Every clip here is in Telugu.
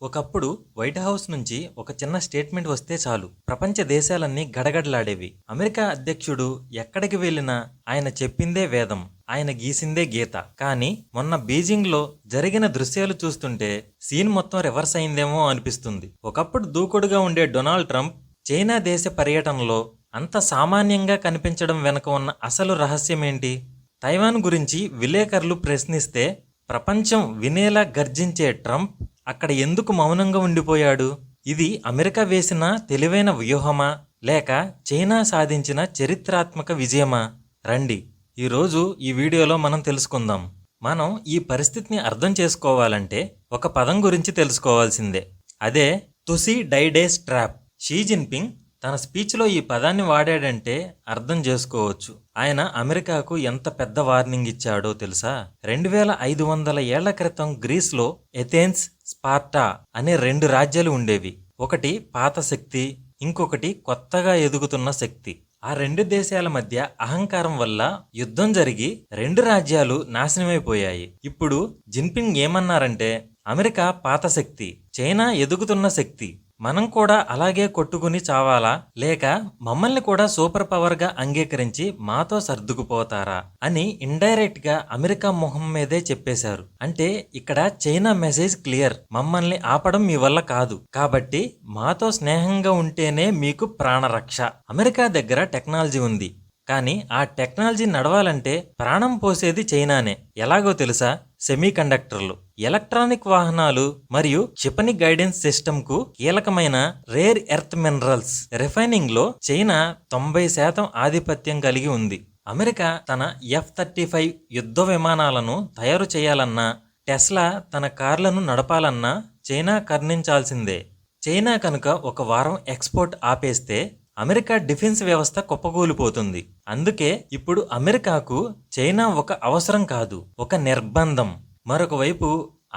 ఒకప్పుడు వైట్ హౌస్ నుంచి ఒక చిన్న స్టేట్మెంట్ వస్తే చాలు ప్రపంచ దేశాలన్నీ గడగడలాడేవి. అమెరికా అధ్యక్షుడు ఎక్కడికి వెళ్ళినా ఆయన చెప్పిందే వేదం, ఆయన గీసిందే గీత. కానీ మొన్న బీజింగ్లో జరిగిన దృశ్యాలు చూస్తుంటే సీన్ మొత్తం రివర్స్ అయిందేమో అనిపిస్తుంది. ఒకప్పుడు దూకుడుగా ఉండే డొనాల్డ్ ట్రంప్ చైనా దేశ పర్యటనలో అంత సామాన్యంగా కనిపించడం వెనుక ఉన్న అసలు రహస్యమేంటి? తైవాన్ గురించి విలేకరులు ప్రశ్నిస్తే ప్రపంచం వినేలా గర్జించే ట్రంప్ అక్కడ ఎందుకు మౌనంగా ఉండిపోయాడు? ఇది అమెరికా వేసిన తెలివైన వ్యూహమా, లేక చైనా సాధించిన చరిత్రాత్మక విజయమా? రండి, ఈరోజు ఈ వీడియోలో మనం తెలుసుకుందాం. మనం ఈ పరిస్థితిని అర్థం చేసుకోవాలంటే ఒక పదం గురించి తెలుసుకోవాల్సిందే. అదే తుసిడైడేస్ ట్రాప్. షీ జిన్పింగ్ తన స్పీచ్లో ఈ పదాన్ని వాడాడంటే అర్థం చేసుకోవచ్చు ఆయన అమెరికాకు ఎంత పెద్ద వార్నింగ్ ఇచ్చాడో తెలుసా? 2500 ఏళ్ల క్రితం గ్రీస్లో ఎథెన్స్, స్పార్టా అనే 2 రాజ్యాలు ఉండేవి. ఒకటి పాత శక్తి, ఇంకొకటి కొత్తగా ఎదుగుతున్న శక్తి. ఆ 2 దేశాల మధ్య అహంకారం వల్ల యుద్ధం జరిగి 2 రాజ్యాలు నాశనమైపోయాయి. ఇప్పుడు జిన్పింగ్ ఏమన్నారంటే, అమెరికా పాత శక్తి, చైనా ఎదుగుతున్న శక్తి. మనం కూడా అలాగే కొట్టుకుని చావాలా, లేక మమ్మల్ని కూడా సూపర్ పవర్ గా అంగీకరించి మాతో సర్దుకుపోతారా అని ఇండైరెక్ట్ గా అమెరికా మొహం మీదే చెప్పేశారు. అంటే ఇక్కడ చైనా మెసేజ్ క్లియర్, మమ్మల్ని ఆపడం మీ వల్ల కాదు, కాబట్టి మాతో స్నేహంగా ఉంటేనే మీకు ప్రాణరక్ష. అమెరికా దగ్గర టెక్నాలజీ ఉంది, కానీ ఆ టెక్నాలజీ నడవాలంటే ప్రాణం పోసేది చైనానే. ఎలాగో తెలుసా? సెమీ కండక్టర్లు, ఎలక్ట్రానిక్ వాహనాలు మరియు క్షిపణి గైడెన్స్ సిస్టమ్ కు కీలకమైన రేర్ ఎర్త్ మినరల్స్ రిఫైనింగ్ లో చైనా 90% ఆధిపత్యం కలిగి ఉంది. అమెరికా తన F-35 యుద్ధ విమానాలను తయారు చేయాలన్నా, టెస్లా తన కార్లను నడపాలన్నా చైనా కర్ణించాల్సిందే. చైనా కనుక ఒక వారం ఎక్స్పోర్ట్ ఆపేస్తే అమెరికా డిఫెన్స్ వ్యవస్థ కుప్పకూలిపోతుంది. అందుకే ఇప్పుడు అమెరికాకు చైనా ఒక అవసరం కాదు, ఒక నిర్బంధం. మరొక వైపు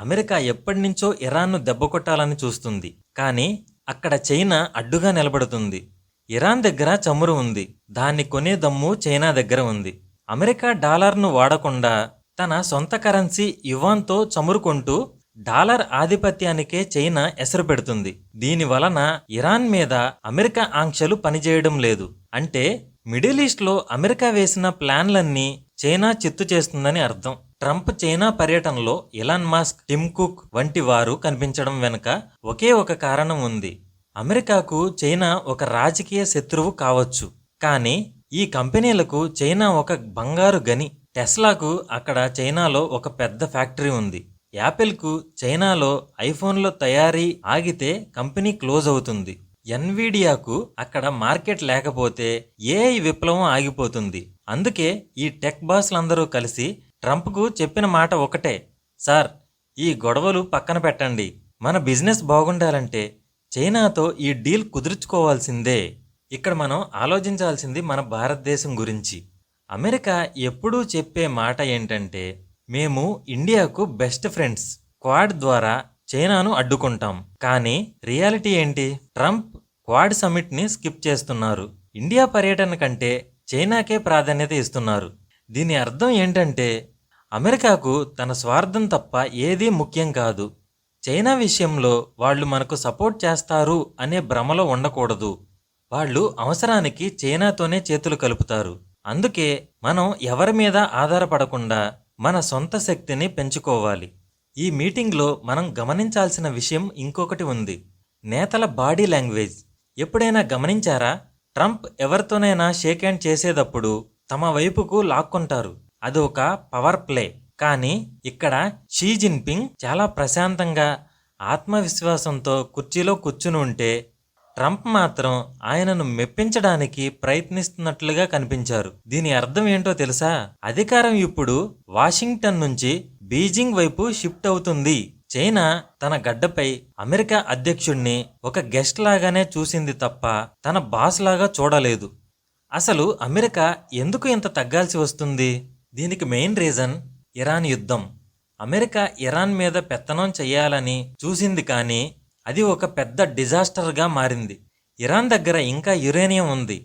అమెరికా ఎప్పటినుంచో ఇరాన్ను దెబ్బకొట్టాలని చూస్తుంది, కానీ అక్కడ చైనా అడ్డుగా నిలబడుతుంది. ఇరాన్ దగ్గర చమురు ఉంది, దాన్ని కొనే దమ్ము చైనా దగ్గర ఉంది. అమెరికా డాలర్ను వాడకుండా తన సొంత కరెన్సీ యువాన్తో చమురు కొంటూ డాలర్ ఆధిపత్యానికే చైనా ఎసరు పెడుతుంది. దీని వలన ఇరాన్ మీద అమెరికా ఆంక్షలు పనిచేయడం లేదు. అంటే మిడిల్ ఈస్ట్లో అమెరికా వేసిన ప్లాన్లన్నీ చైనా చిత్తు చేస్తుందని అర్థం. ట్రంప్ చైనా పర్యటనలో ఎలాన్ మస్క్, టిమ్ కుక్ వంటి వారు కనిపించడం వెనుక ఒకే ఒక కారణం ఉంది. అమెరికాకు చైనా ఒక రాజకీయ శత్రువు కావచ్చు, కానీ ఈ కంపెనీలకు చైనా ఒక బంగారు గని. టెస్లాకు అక్కడ చైనాలో ఒక పెద్ద ఫ్యాక్టరీ ఉంది. యాపిల్కు చైనాలో ఐఫోన్లో తయారీ ఆగితే కంపెనీ క్లోజ్ అవుతుంది. ఎన్విడియాకు అక్కడ మార్కెట్ లేకపోతే ఏఐ విప్లవం ఆగిపోతుంది. అందుకే ఈ టెక్ బాస్లందరూ కలిసి ట్రంప్కు చెప్పిన మాట ఒకటే, సార్ ఈ గొడవలు పక్కన పెట్టండి, మన బిజినెస్ బాగుండాలంటే చైనాతో ఈ డీల్ కుదుర్చుకోవాల్సిందే. ఇక్కడ మనం ఆలోచించాల్సింది మన భారతదేశం గురించి. అమెరికా ఎప్పుడూ చెప్పే మాట ఏంటంటే, మేము ఇండియాకు బెస్ట్ ఫ్రెండ్స్, క్వాడ్ ద్వారా చైనాను అడ్డుకుంటాం. కానీ రియాలిటీ ఏంటి? ట్రంప్ క్వాడ్ సమిట్ని స్కిప్ చేస్తున్నారు. ఇండియా పర్యటన కంటే చైనాకే ప్రాధాన్యత ఇస్తున్నారు. దీని అర్థం ఏంటంటే అమెరికాకు తన స్వార్థం తప్ప ఏదీ ముఖ్యం కాదు. చైనా విషయంలో వాళ్ళు మనకు సపోర్ట్ చేస్తారు అనే భ్రమలో ఉండకూడదు. వాళ్ళు అవసరానికి చైనాతోనే చేతులు కలుపుతారు. అందుకే మనం ఎవరి మీద ఆధారపడకుండా మన సొంత శక్తిని పెంచుకోవాలి. ఈ మీటింగ్లో మనం గమనించాల్సిన విషయం ఇంకొకటి ఉంది, నేతల బాడీ లాంగ్వేజ్. ఎప్పుడైనా గమనించారా? ట్రంప్ ఎవరితోనైనా షేక్ హ్యాండ్ చేసేటప్పుడు తమ వైపుకు లాక్కుంటారు, అది ఒక పవర్ ప్లే. కానీ ఇక్కడ షీ జిన్పింగ్ చాలా ప్రశాంతంగా ఆత్మవిశ్వాసంతో కుర్చీలో కూర్చుని ఉంటే ట్రంప్ మాత్రం ఆయనను మెప్పించడానికి ప్రయత్నిస్తున్నట్లుగా కనిపించారు. దీని అర్థం ఏంటో తెలుసా? అధికారం ఇప్పుడు వాషింగ్టన్ నుంచి బీజింగ్ వైపు షిఫ్ట్ అవుతుంది. చైనా తన గడ్డపై అమెరికా అధ్యక్షుడిని ఒక గెస్ట్ లాగానే చూసింది తప్ప తన బాస్ లాగా చూడలేదు. అసలు అమెరికా ఎందుకు ఇంత తగ్గాల్సి వస్తుంది? దీనికి మెయిన్ రీజన్ ఇరాన్ యుద్ధం. అమెరికా ఇరాన్ మీద పెత్తనం చెయ్యాలని చూసింది, కానీ అది ఒక పెద్ద డిజాస్టర్గా మారింది. ఇరాన్ దగ్గర ఇంకా యురేనియం ఉంది.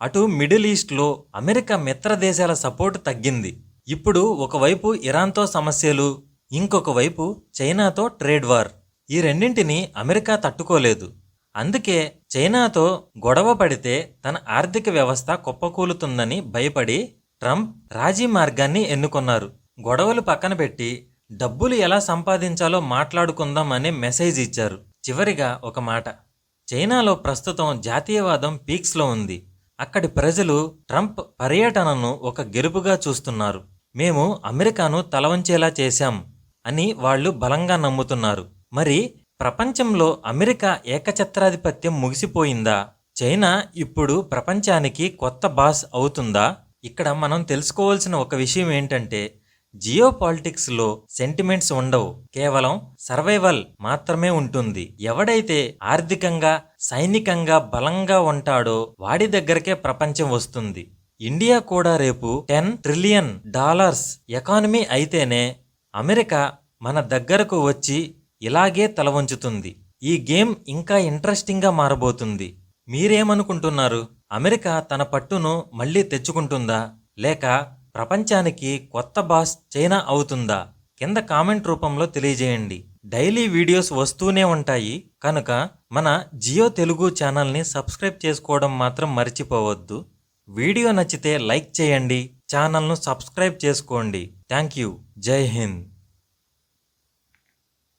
అటు మిడిల్ ఈస్ట్లో అమెరికా మిత్ర దేశాల సపోర్టు తగ్గింది. ఇప్పుడు ఒకవైపు ఇరాన్తో సమస్యలు, ఇంకొక వైపు చైనాతో ట్రేడ్ వార్. ఈ రెండింటిని అమెరికా తట్టుకోలేదు. అందుకే చైనాతో గొడవ పడితే తన ఆర్థిక వ్యవస్థ కుప్పకూలుతుందని భయపడి ట్రంప్ రాజీ మార్గాన్ని ఎన్నుకున్నారు. గొడవలు పక్కన పెట్టి డబ్బులు ఎలా సంపాదించాలో మాట్లాడుకుందాం అనే మెసేజ్ ఇచ్చారు. చివరిగా ఒక మాట, చైనాలో ప్రస్తుతం జాతీయవాదం పీక్స్లో ఉంది. అక్కడి ప్రజలు ట్రంప్ పర్యటనను ఒక గెలుపుగా చూస్తున్నారు. మేము అమెరికాను తలవంచేలా చేశాం అని వాళ్ళు బలంగా నమ్ముతున్నారు. మరి ప్రపంచంలో అమెరికా ఏకఛత్రాధిపత్యం ముగిసిపోయిందా? చైనా ఇప్పుడు ప్రపంచానికి కొత్త బాస్ అవుతుందా? ఇక్కడ మనం తెలుసుకోవాల్సిన ఒక విషయం ఏంటంటే, జియో పాలిటిక్స్లో సెంటిమెంట్స్ ఉండవు, కేవలం సర్వైవల్ మాత్రమే ఉంటుంది. ఎవడైతే ఆర్థికంగా సైనికంగా బలంగా ఉంటాడో వాడి దగ్గరకే ప్రపంచం వస్తుంది. ఇండియా కూడా రేపు $10 ట్రిలియన్ ఎకానమీ అయితేనే అమెరికా మన దగ్గరకు వచ్చి ఇలాగే తల వంచుతుంది. ఈ గేమ్ ఇంకా ఇంట్రెస్టింగ్గా మారబోతుంది. మీరేమనుకుంటున్నారు? అమెరికా తన పట్టును మళ్ళీ తెచ్చుకుంటుందా, లేక ప్రపంచానికి కొత్త బాస్ చైనా అవుతుందా? కింద కామెంట్ రూపంలో తెలియజేయండి. డైలీ వీడియోస్ వస్తూనే ఉంటాయి కనుక మన జియో తెలుగు ఛానల్ని సబ్స్క్రైబ్ చేసుకోవడం మాత్రం మర్చిపోవద్దు. వీడియో నచ్చితే లైక్ చేయండి, ఛానల్ను సబ్స్క్రైబ్ చేసుకోండి. Thank you. జై హింద్.